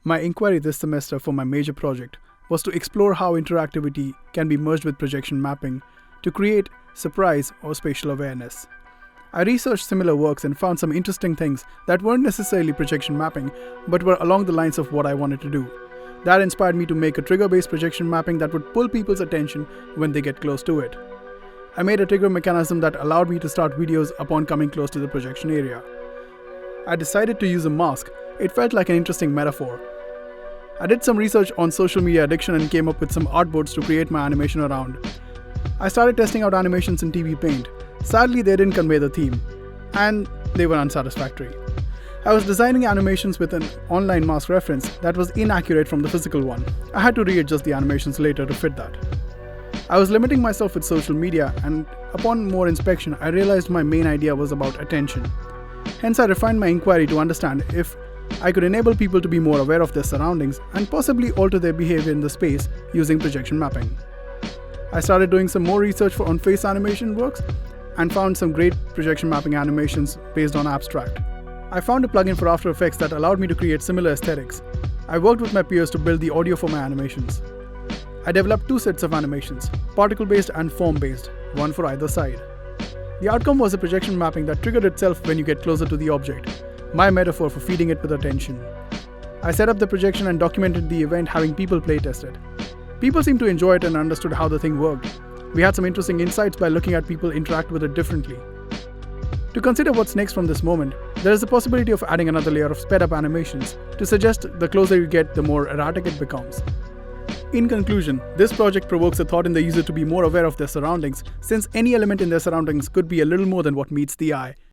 My inquiry this semester for my major project was to explore how interactivity can be merged with projection mapping to create surprise or spatial awareness. I researched similar works and found some interesting things that weren't necessarily projection mapping, but were along the lines of what I wanted to do. That inspired me to make a trigger-based projection mapping that would pull people's attention when they get close to it. I made a trigger mechanism that allowed me to start videos upon coming close to the projection area. I decided to use a mask. It felt like an interesting metaphor. I did some research on social media addiction and came up with some artboards to create my animation around. I started testing out animations in TV Paint. Sadly, they didn't convey the theme, and they were unsatisfactory. I was designing animations with an online mask reference that was inaccurate from the physical one. I had to readjust the animations later to fit that. I was limiting myself with social media, and upon more inspection, I realized my main idea was about attention. Hence, I refined my inquiry to understand if I could enable people to be more aware of their surroundings and possibly alter their behavior in the space using projection mapping. I started doing some more research on face animation works and found some great projection mapping animations based on abstract. I found a plugin for After Effects that allowed me to create similar aesthetics. I worked with my peers to build the audio for my animations. I developed two sets of animations, particle-based and form-based, one for either side. The outcome was a projection mapping that triggered itself when you get closer to the object, my metaphor for feeding it with attention. I set up the projection and documented the event, having people playtest it. People seemed to enjoy it and understood how the thing worked. We had some interesting insights by looking at people interact with it differently. To consider what's next from this moment, there is the possibility of adding another layer of sped up animations to suggest the closer you get, the more erratic it becomes. In conclusion, this project provokes a thought in the user to be more aware of their surroundings, since any element in their surroundings could be a little more than what meets the eye.